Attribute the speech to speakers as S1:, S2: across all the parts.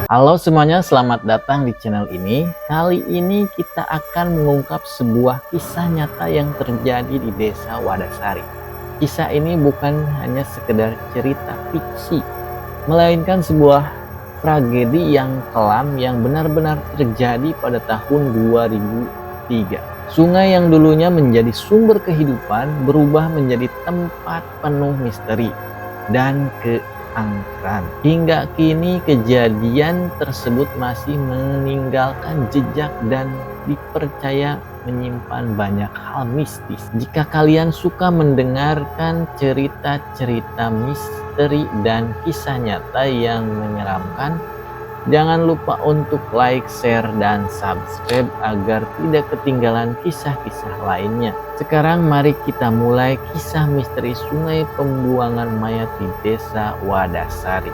S1: Halo semuanya, selamat datang di channel ini. Kali ini kita akan mengungkap sebuah kisah nyata yang terjadi di Desa Wadasari. Kisah ini bukan hanya sekedar cerita fiksi, melainkan sebuah tragedi yang kelam yang benar-benar terjadi pada tahun 2003. Sungai yang dulunya menjadi sumber kehidupan berubah menjadi tempat penuh misteri dan keangkeran. Hingga kini kejadian tersebut masih meninggalkan jejak dan dipercaya menyimpan banyak hal mistis. Jika kalian suka mendengarkan cerita-cerita misteri dan kisah nyata yang menyeramkan, jangan lupa untuk like, share, dan subscribe agar tidak ketinggalan kisah-kisah lainnya. Sekarang mari kita mulai kisah misteri sungai pembuangan mayat di Desa Wadasari.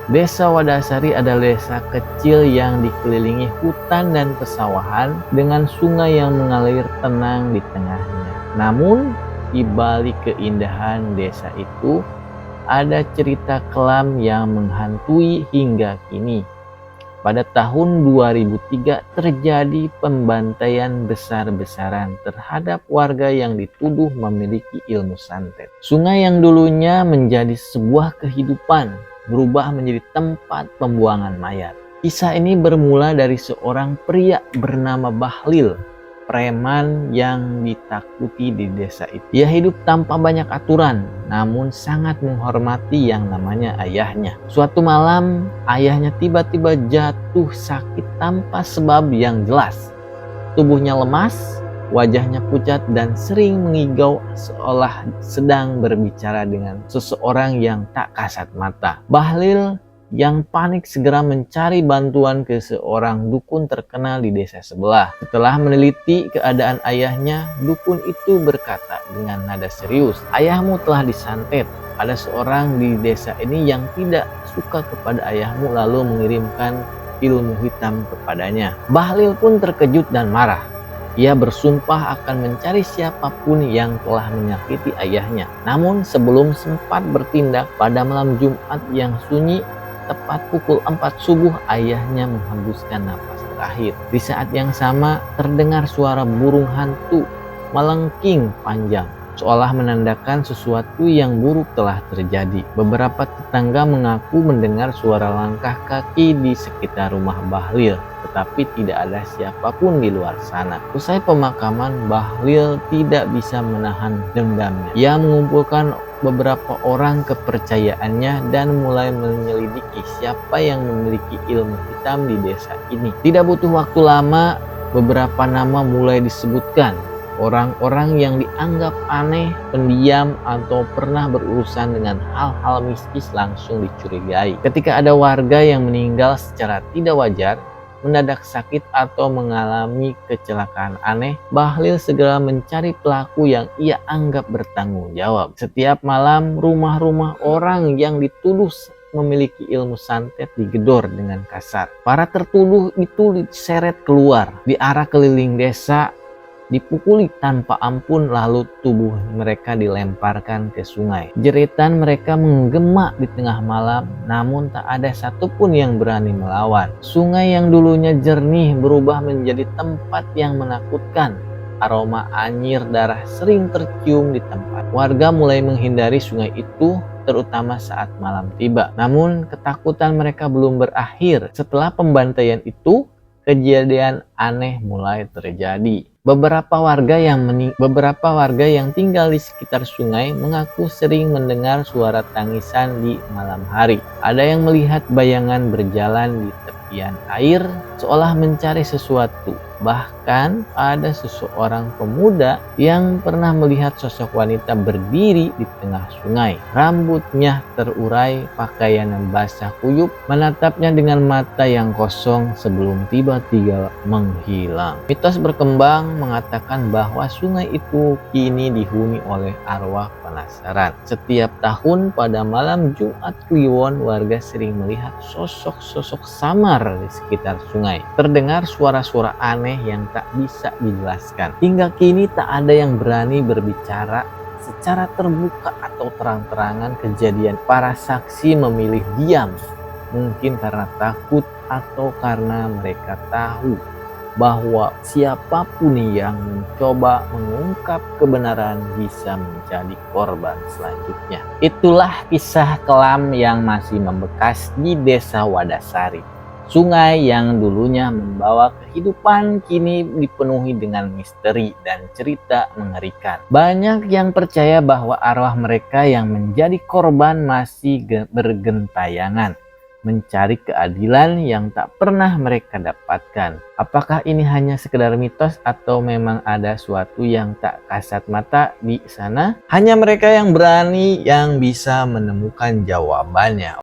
S1: Desa Wadasari adalah desa kecil yang dikelilingi hutan dan pesawahan dengan sungai yang mengalir tenang di tengahnya. Namun, di balik keindahan desa itu, ada cerita kelam yang menghantui hingga kini. Pada tahun 2003 terjadi pembantaian besar-besaran terhadap warga yang dituduh memiliki ilmu santet. Sungai yang dulunya menjadi sebuah kehidupan berubah menjadi tempat pembuangan mayat. Kisah ini bermula dari seorang pria bernama Bahlil, preman yang ditakuti di desa itu. Ia hidup tanpa banyak aturan, namun sangat menghormati yang namanya ayahnya. Suatu malam, ayahnya tiba-tiba jatuh sakit tanpa sebab yang jelas. Tubuhnya lemas, wajahnya pucat dan sering mengigau seolah sedang berbicara dengan seseorang yang tak kasat mata. Bahlil yang panik segera mencari bantuan ke seorang dukun terkenal di desa sebelah. Setelah meneliti keadaan ayahnya, dukun itu berkata dengan nada serius, "Ayahmu telah disantet. Ada seorang di desa ini yang tidak suka kepada ayahmu lalu mengirimkan ilmu hitam kepadanya." Bahlil pun terkejut dan marah. Ia bersumpah akan mencari siapapun yang telah menyakiti ayahnya. Namun sebelum sempat bertindak, pada malam Jumat yang sunyi, tepat pukul 4 subuh, ayahnya menghembuskan napas terakhir. Di saat yang sama terdengar suara burung hantu melengking panjang, seolah menandakan sesuatu yang buruk telah terjadi. Beberapa tetangga mengaku mendengar suara langkah kaki di sekitar rumah Bahlil, tetapi tidak ada siapapun di luar sana. Usai pemakaman, Bahlil tidak bisa menahan dendamnya. Ia mengumpulkan beberapa orang kepercayaannya dan mulai menyelidiki siapa yang memiliki ilmu hitam di desa ini. Tidak butuh waktu lama, beberapa nama mulai disebutkan. Orang-orang yang dianggap aneh, pendiam, atau pernah berurusan dengan hal-hal mistis langsung dicurigai. Ketika ada warga yang meninggal secara tidak wajar, mendadak sakit atau mengalami kecelakaan aneh, Bahlil segera mencari pelaku yang ia anggap bertanggung jawab. Setiap malam, rumah-rumah orang yang dituduh memiliki ilmu santet digedor dengan kasar. Para tertuduh itu diseret keluar di arah keliling desa, dipukuli tanpa ampun, lalu tubuh mereka dilemparkan ke sungai. Jeritan mereka menggema di tengah malam, namun tak ada satupun yang berani melawan. Sungai yang dulunya jernih berubah menjadi tempat yang menakutkan. Aroma anyir darah sering tercium di tempat. Warga mulai menghindari sungai itu, terutama saat malam tiba. Namun ketakutan mereka belum berakhir. Setelah pembantaian itu, kejadian aneh mulai terjadi. Beberapa warga yang tinggal di sekitar sungai mengaku sering mendengar suara tangisan di malam hari. Ada yang melihat bayangan berjalan di tepian air seolah mencari sesuatu. Bahkan ada seseorang pemuda yang pernah melihat sosok wanita berdiri di tengah sungai. Rambutnya terurai, pakaiannya basah kuyup, menatapnya dengan mata yang kosong sebelum tiba-tiba menghilang. Mitos berkembang mengatakan bahwa sungai itu kini dihuni oleh arwah penasaran. Setiap tahun pada malam Jumat Kliwon, warga sering melihat sosok-sosok samar di sekitar sungai. Terdengar suara-suara aneh yang tak bisa dijelaskan. Hingga kini tak ada yang berani berbicara secara terbuka atau terang-terangan kejadian. Para saksi memilih diam mungkin karena takut atau karena mereka tahu bahwa siapapun yang mencoba mengungkap kebenaran bisa menjadi korban selanjutnya. Itulah kisah kelam yang masih membekas di Desa Wadasari. Sungai yang dulunya membawa kehidupan kini dipenuhi dengan misteri dan cerita mengerikan. Banyak yang percaya bahwa arwah mereka yang menjadi korban masih bergentayangan mencari keadilan yang tak pernah mereka dapatkan. Apakah ini hanya sekedar mitos atau memang ada sesuatu yang tak kasat mata di sana? Hanya mereka yang berani yang bisa menemukan jawabannya.